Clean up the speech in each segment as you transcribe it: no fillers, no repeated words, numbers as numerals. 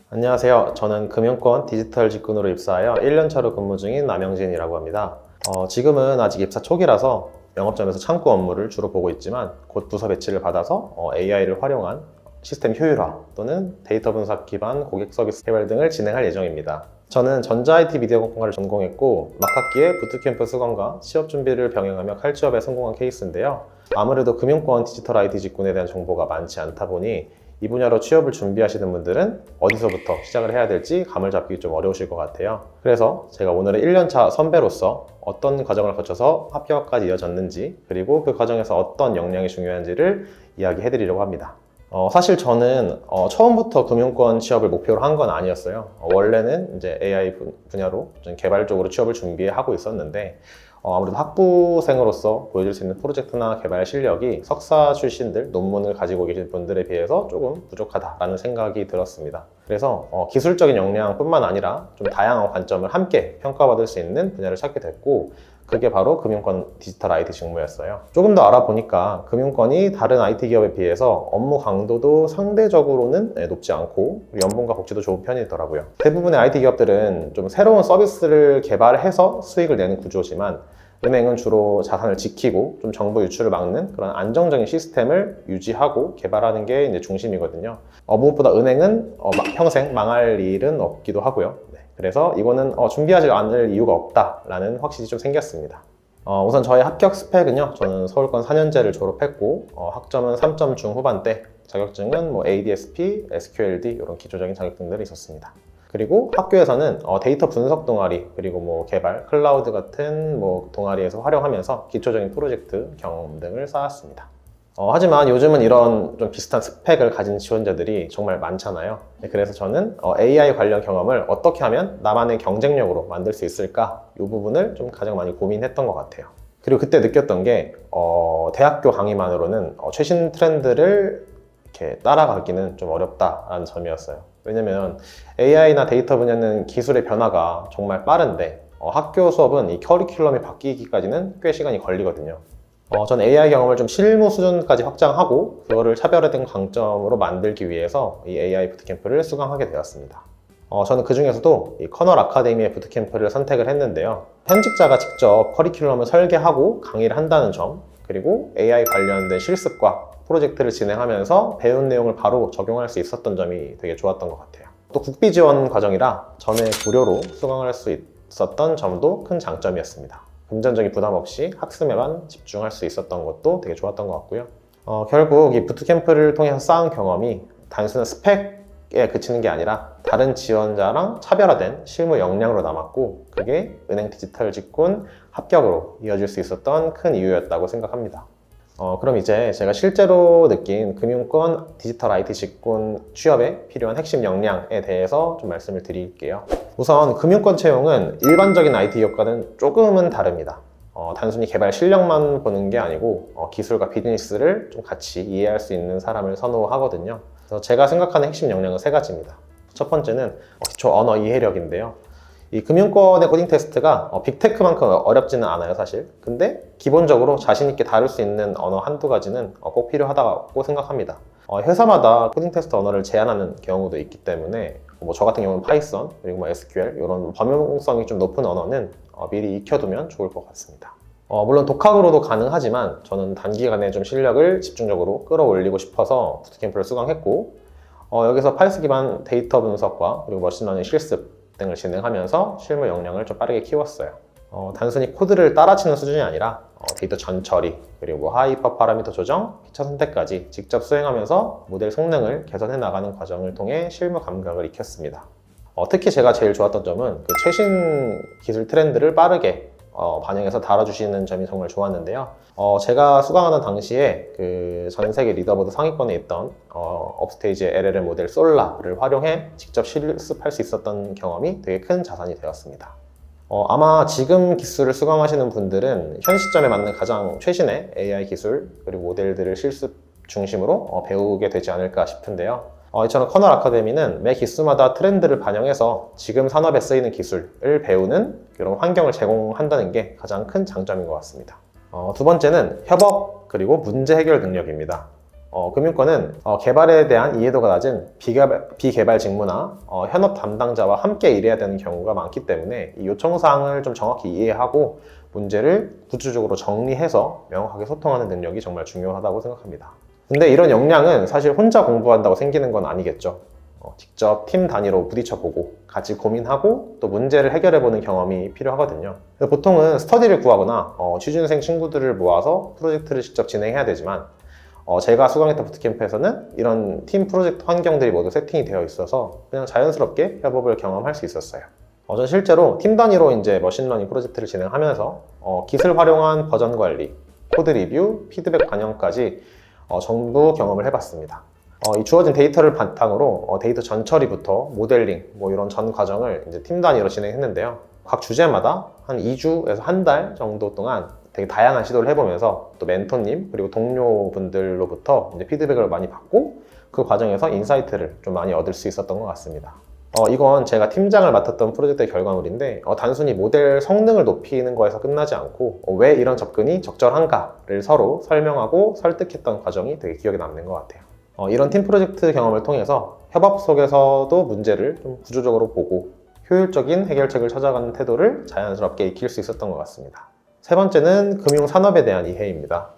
안녕하세요. 저는 금융권 디지털 직군으로 입사하여 1년차로 근무 중인 남영진이라고 합니다. 지금은 아직 입사 초기라서 영업점에서 창구 업무를 주로 보고 있지만 곧 부서 배치를 받아서 AI를 활용한 시스템 효율화 또는 데이터 분석 기반 고객 서비스 개발 등을 진행할 예정입니다. 저는 전자 IT 미디어 공학과를 전공했고 막학기에 부트캠프 수강과 취업 준비를 병행하며 칼취업에 성공한 케이스인데요. 아무래도 금융권 디지털 IT 직군에 대한 정보가 많지 않다 보니 이 분야로 취업을 준비하시는 분들은 어디서부터 시작을 해야 될지 감을 잡기 좀 어려우실 것 같아요. 그래서 제가 오늘은 1년차 선배로서 어떤 과정을 거쳐서 합격까지 이어졌는지, 그리고 그 과정에서 어떤 역량이 중요한지를 이야기해 드리려고 합니다. 사실 저는 처음부터 금융권 취업을 목표로 한 건 아니었어요. 원래는 이제 AI 분야로 좀 개발적으로 취업을 준비하고 있었는데 아무래도 학부생으로서 보여줄 수 있는 프로젝트나 개발 실력이 석사 출신들, 논문을 가지고 계신 분들에 비해서 조금 부족하다라는 생각이 들었습니다. 그래서 기술적인 역량뿐만 아니라 좀 다양한 관점을 함께 평가받을 수 있는 분야를 찾게 됐고, 그게 바로 금융권 디지털 IT 직무였어요. 조금 더 알아보니까 금융권이 다른 IT 기업에 비해서 업무 강도도 상대적으로는 높지 않고 연봉과 복지도 좋은 편이더라고요. 대부분의 IT 기업들은 좀 새로운 서비스를 개발해서 수익을 내는 구조지만 은행은 주로 자산을 지키고 좀 정보 유출을 막는 그런 안정적인 시스템을 유지하고 개발하는 게 이제 중심이거든요. 무엇보다 은행은 평생 망할 일은 없기도 하고요. 그래서 이거는 준비하지 않을 이유가 없다라는 확신이 좀 생겼습니다. 우선 저의 합격 스펙은요, 저는 서울권 4년제를 졸업했고 학점은 3점 중후반대, 자격증은 ADSP, SQLD 이런 기초적인 자격증들이 있었습니다. 그리고 학교에서는 데이터 분석 동아리, 그리고 개발, 클라우드 같은 동아리에서 활용하면서 기초적인 프로젝트 경험 등을 쌓았습니다. 하지만 요즘은 이런 좀 비슷한 스펙을 가진 지원자들이 정말 많잖아요. 그래서 저는 AI 관련 경험을 어떻게 하면 나만의 경쟁력으로 만들 수 있을까? 이 부분을 좀 가장 많이 고민했던 것 같아요. 그리고 그때 느꼈던 게 대학교 강의만으로는 최신 트렌드를 이렇게 따라가기는 좀 어렵다라는 점이었어요. 왜냐면 AI나 데이터 분야는 기술의 변화가 정말 빠른데 학교 수업은 이 커리큘럼이 바뀌기까지는 꽤 시간이 걸리거든요. 전 AI 경험을 좀 실무 수준까지 확장하고 그거를 차별화된 강점으로 만들기 위해서 이 AI 부트캠프를 수강하게 되었습니다. 저는 그 중에서도 이 커널 아카데미의 부트캠프를 선택을 했는데요. 현직자가 직접 커리큘럼을 설계하고 강의를 한다는 점, 그리고 AI 관련된 실습과 프로젝트를 진행하면서 배운 내용을 바로 적용할 수 있었던 점이 되게 좋았던 것 같아요. 또 국비 지원 과정이라 전액 무료로 수강할 수 있었던 점도 큰 장점이었습니다. 금전적인 부담 없이 학습에만 집중할 수 있었던 것도 되게 좋았던 것 같고요. 결국 이 부트캠프를 통해서 쌓은 경험이 단순한 스펙에 그치는 게 아니라 다른 지원자랑 차별화된 실무 역량으로 남았고, 그게 은행 디지털 직군 합격으로 이어질 수 있었던 큰 이유였다고 생각합니다. 그럼 이제 제가 실제로 느낀 금융권 디지털 IT 직군 취업에 필요한 핵심 역량에 대해서 좀 말씀을 드릴게요. 우선 금융권 채용은 일반적인 IT 기업과는 조금은 다릅니다. 단순히 개발 실력만 보는 게 아니고 기술과 비즈니스를 좀 같이 이해할 수 있는 사람을 선호하거든요. 그래서 제가 생각하는 핵심 역량은 세 가지입니다. 첫 번째는 기초 언어 이해력인데요. 이 금융권의 코딩 테스트가 빅테크만큼 어렵지는 않아요, 사실. 근데 기본적으로 자신 있게 다룰 수 있는 언어 한두 가지는 꼭 필요하다고 생각합니다. 회사마다 코딩 테스트 언어를 제한하는 경우도 있기 때문에 저 같은 경우는 파이썬, 그리고 SQL 이런 범용성이 좀 높은 언어는 미리 익혀두면 좋을 것 같습니다. 물론 독학으로도 가능하지만 저는 단기간에 좀 실력을 집중적으로 끌어올리고 싶어서 부트캠프를 수강했고, 여기서 파이썬 기반 데이터 분석과 그리고 머신러닝 실습 등을 진행하면서 실무 역량을 좀 빠르게 키웠어요. 단순히 코드를 따라치는 수준이 아니라 데이터 전처리, 그리고 하이퍼 파라미터 조정, 피처 선택까지 직접 수행하면서 모델 성능을 개선해 나가는 과정을 통해 실무 감각을 익혔습니다. 특히 제가 제일 좋았던 점은 그 최신 기술 트렌드를 빠르게 반영해서 다뤄주시는 점이 정말 좋았는데요. 제가 수강하던 당시에 그 전 세계 리더보드 상위권에 있던 업스테이지의 LLM 모델 솔라를 활용해 직접 실습할 수 있었던 경험이 되게 큰 자산이 되었습니다. 아마 지금 기술을 수강하시는 분들은 현 시점에 맞는 가장 최신의 AI 기술 그리고 모델들을 실습 중심으로 배우게 되지 않을까 싶은데요. 이처럼 커널 아카데미는 매 기수마다 트렌드를 반영해서 지금 산업에 쓰이는 기술을 배우는 그런 환경을 제공한다는 게 가장 큰 장점인 것 같습니다. 두 번째는 협업 그리고 문제 해결 능력입니다. 금융권은 개발에 대한 이해도가 낮은 비개발 직무나 현업 담당자와 함께 일해야 되는 경우가 많기 때문에 이 요청사항을 좀 정확히 이해하고 문제를 구체적으로 정리해서 명확하게 소통하는 능력이 정말 중요하다고 생각합니다. 근데 이런 역량은 사실 혼자 공부한다고 생기는 건 아니겠죠. 직접 팀 단위로 부딪혀보고 같이 고민하고 또 문제를 해결해보는 경험이 필요하거든요. 보통은 스터디를 구하거나 취준생 친구들을 모아서 프로젝트를 직접 진행해야 되지만 제가 수강했던 부트캠프에서는 이런 팀 프로젝트 환경들이 모두 세팅이 되어 있어서 그냥 자연스럽게 협업을 경험할 수 있었어요. 전 실제로 팀 단위로 이제 머신러닝 프로젝트를 진행하면서 기술 활용한 버전 관리, 코드 리뷰, 피드백 반영까지 전부 경험을 해봤습니다. 이 주어진 데이터를 바탕으로 데이터 전처리부터 모델링, 이런 전 과정을 이제 팀 단위로 진행했는데요. 각 주제마다 한 2주에서 한 달 정도 동안 되게 다양한 시도를 해보면서 또 멘토님 그리고 동료분들로부터 이제 피드백을 많이 받고 그 과정에서 인사이트를 좀 많이 얻을 수 있었던 것 같습니다. 이건 제가 팀장을 맡았던 프로젝트의 결과물인데 단순히 모델 성능을 높이는 거에서 끝나지 않고 왜 이런 접근이 적절한가를 서로 설명하고 설득했던 과정이 되게 기억에 남는 것 같아요. 이런 팀 프로젝트 경험을 통해서 협업 속에서도 문제를 좀 구조적으로 보고 효율적인 해결책을 찾아가는 태도를 자연스럽게 익힐 수 있었던 것 같습니다. 세 번째는 금융산업에 대한 이해입니다.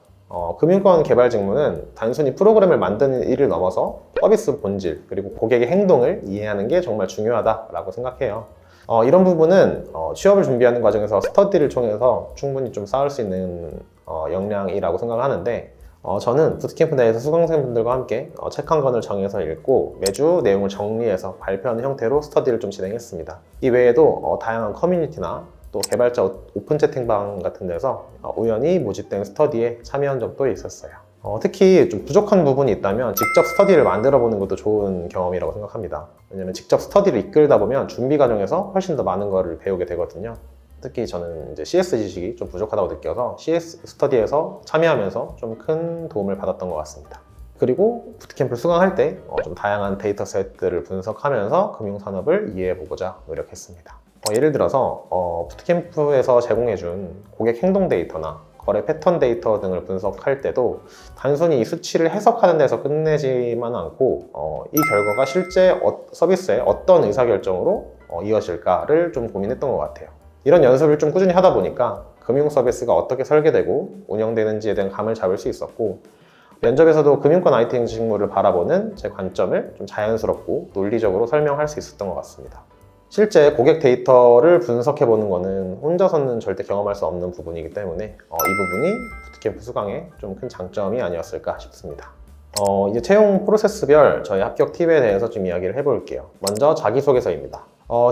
금융권 개발 직무는 단순히 프로그램을 만드는 일을 넘어서 서비스 본질 그리고 고객의 행동을 이해하는 게 정말 중요하다라고 생각해요. 이런 부분은 취업을 준비하는 과정에서 스터디를 통해서 충분히 좀 쌓을 수 있는 역량이라고 생각하는데 저는 부트캠프 내에서 수강생분들과 함께 책 한 권을 정해서 읽고 매주 내용을 정리해서 발표하는 형태로 스터디를 좀 진행했습니다. 이 외에도 다양한 커뮤니티나 또 개발자 오픈 채팅방 같은 데서 우연히 모집된 스터디에 참여한 적도 있었어요. 특히 좀 부족한 부분이 있다면 직접 스터디를 만들어 보는 것도 좋은 경험이라고 생각합니다. 왜냐면 직접 스터디를 이끌다 보면 준비 과정에서 훨씬 더 많은 거를 배우게 되거든요. 특히 저는 이제 CS 지식이 좀 부족하다고 느껴서 CS 스터디에서 참여하면서 좀 큰 도움을 받았던 것 같습니다. 그리고 부트캠프를 수강할 때 좀 다양한 데이터셋들을 분석하면서 금융산업을 이해해보고자 노력했습니다. 예를 들어서 부트캠프에서 제공해준 고객 행동 데이터나 거래 패턴 데이터 등을 분석할 때도 단순히 이 수치를 해석하는 데서 끝내지만 않고 이 결과가 실제 서비스에 어떤 의사결정으로 이어질까를 좀 고민했던 것 같아요. 이런 연습을 좀 꾸준히 하다 보니까 금융 서비스가 어떻게 설계되고 운영되는지에 대한 감을 잡을 수 있었고 면접에서도 금융권 IT 직무를 바라보는 제 관점을 좀 자연스럽고 논리적으로 설명할 수 있었던 것 같습니다. 실제 고객 데이터를 분석해보는 것은 혼자서는 절대 경험할 수 없는 부분이기 때문에 이 부분이 부트캠프 수강의 좀 큰 장점이 아니었을까 싶습니다. 이제 채용 프로세스별 저희 합격 팁에 대해서 좀 이야기를 해볼게요. 먼저 자기소개서입니다.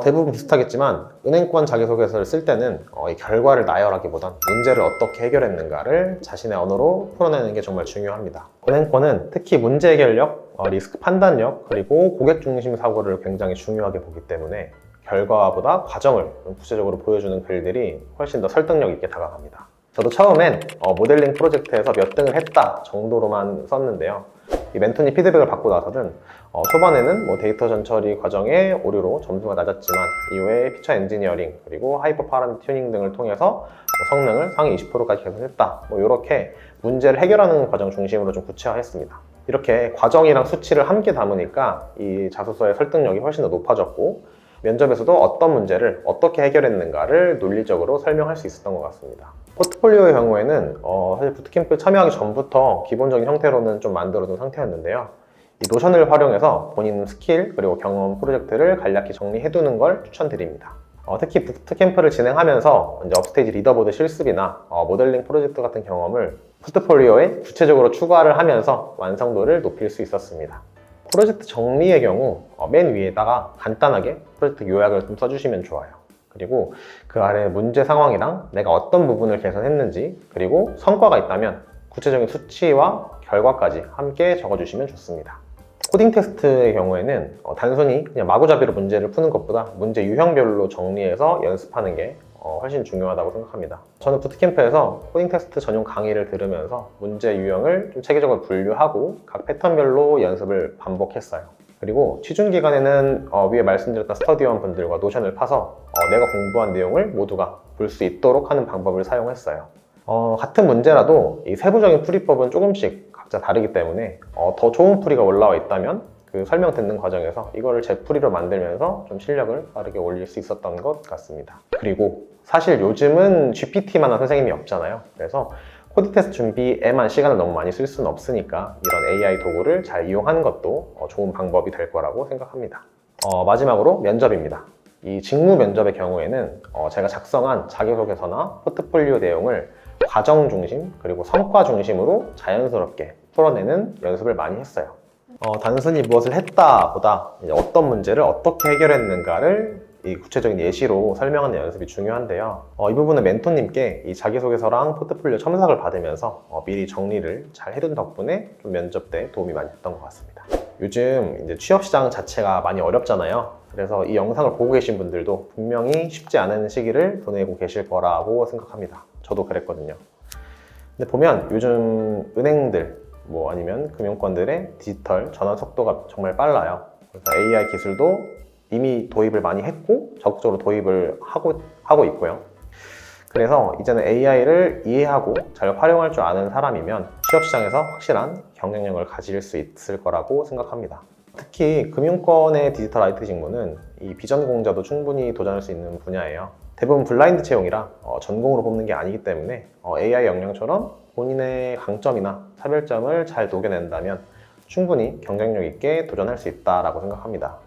대부분 비슷하겠지만 은행권 자기소개서를 쓸 때는 이 결과를 나열하기보단 문제를 어떻게 해결했는가를 자신의 언어로 풀어내는 게 정말 중요합니다. 은행권은 특히 문제 해결력, 리스크 판단력, 그리고 고객 중심 사고를 굉장히 중요하게 보기 때문에 결과보다 과정을 구체적으로 보여주는 글들이 훨씬 더 설득력 있게 다가갑니다. 저도 처음엔 모델링 프로젝트에서 몇 등을 했다 정도로만 썼는데요. 이 멘토님 피드백을 받고 나서는 초반에는 데이터 전처리 과정의 오류로 점수가 낮았지만 이후에 피처 엔지니어링 그리고 하이퍼 파라미터 튜닝 등을 통해서 성능을 상위 20%까지 개선했다. 이렇게 문제를 해결하는 과정 중심으로 좀 구체화했습니다. 이렇게 과정이랑 수치를 함께 담으니까 이 자소서의 설득력이 훨씬 더 높아졌고 면접에서도 어떤 문제를 어떻게 해결했는가를 논리적으로 설명할 수 있었던 것 같습니다. 포트폴리오의 경우에는 사실 부트캠프 참여하기 전부터 기본적인 형태로는 좀 만들어둔 상태였는데요. 이 노션을 활용해서 본인 스킬 그리고 경험 프로젝트를 간략히 정리해두는 걸 추천드립니다. 특히 부트캠프를 진행하면서 이제 업스테이지 리더보드 실습이나 모델링 프로젝트 같은 경험을 포트폴리오에 구체적으로 추가를 하면서 완성도를 높일 수 있었습니다. 프로젝트 정리의 경우 맨 위에다가 간단하게 프로젝트 요약을 좀 써주시면 좋아요. 그리고 그 아래 문제 상황이랑 내가 어떤 부분을 개선했는지 그리고 성과가 있다면 구체적인 수치와 결과까지 함께 적어주시면 좋습니다. 코딩 테스트의 경우에는 단순히 그냥 마구잡이로 문제를 푸는 것보다 문제 유형별로 정리해서 연습하는 게 훨씬 중요하다고 생각합니다. 저는 부트캠프에서 코딩 테스트 전용 강의를 들으면서 문제 유형을 좀 체계적으로 분류하고 각 패턴별로 연습을 반복했어요. 그리고 취준 기간에는 위에 말씀드렸던 스터디원 분들과 노션을 파서 내가 공부한 내용을 모두가 볼 수 있도록 하는 방법을 사용했어요. 같은 문제라도 이 세부적인 풀이법은 조금씩 각자 다르기 때문에 더 좋은 풀이가 올라와 있다면 그 설명 듣는 과정에서 이거를 제 풀이로 만들면서 좀 실력을 빠르게 올릴 수 있었던 것 같습니다. 그리고 사실 요즘은 GPT만한 선생님이 없잖아요. 그래서 코딩 테스트 준비에만 시간을 너무 많이 쓸 수는 없으니까 이런 AI 도구를 잘 이용하는 것도 좋은 방법이 될 거라고 생각합니다. 마지막으로 면접입니다. 이 직무 면접의 경우에는 제가 작성한 자기소개서나 포트폴리오 내용을 과정 중심 그리고 성과 중심으로 자연스럽게 풀어내는 연습을 많이 했어요. 단순히 무엇을 했다 보다 어떤 문제를 어떻게 해결했는가를 이 구체적인 예시로 설명하는 연습이 중요한데요. 이 부분은 멘토님께 이 자기소개서랑 포트폴리오 첨삭을 받으면서 미리 정리를 잘 해둔 덕분에 좀 면접 때 도움이 많이 됐던 것 같습니다. 요즘 이제 취업시장 자체가 많이 어렵잖아요. 그래서 이 영상을 보고 계신 분들도 분명히 쉽지 않은 시기를 보내고 계실 거라고 생각합니다. 저도 그랬거든요. 근데 보면 요즘 은행들 아니면 금융권들의 디지털 전환 속도가 정말 빨라요. 그래서 AI 기술도 이미 도입을 많이 했고 적극적으로 도입을 하고 있고요. 그래서 이제는 AI를 이해하고 잘 활용할 줄 아는 사람이면 취업시장에서 확실한 경쟁력을 가질 수 있을 거라고 생각합니다. 특히 금융권의 디지털 IT 직무는 이 비전공자도 충분히 도전할 수 있는 분야예요. 대부분 블라인드 채용이라 전공으로 뽑는 게 아니기 때문에 AI 역량처럼 본인의 강점이나 차별점을 잘 녹여낸다면 충분히 경쟁력 있게 도전할 수 있다고 생각합니다.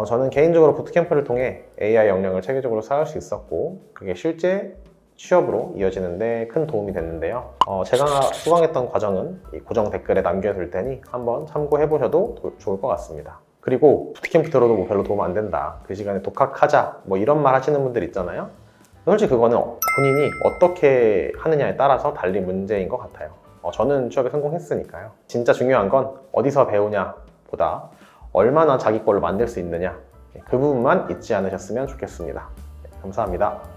저는 개인적으로 부트캠프를 통해 AI 역량을 체계적으로 쌓을 수 있었고 그게 실제 취업으로 이어지는데 큰 도움이 됐는데요. 제가 수강했던 과정은 이 고정 댓글에 남겨둘 테니 한번 참고해 보셔도 좋을 것 같습니다. 그리고 부트캠프 들어도 별로 도움 안 된다, 그 시간에 독학하자 이런 말 하시는 분들 있잖아요. 솔직히 그거는 본인이 어떻게 하느냐에 따라서 달린 문제인 것 같아요. 저는 취업에 성공했으니까요. 진짜 중요한 건 어디서 배우냐 보다 얼마나 자기 걸로 만들 수 있느냐, 그 부분만 잊지 않으셨으면 좋겠습니다. 감사합니다.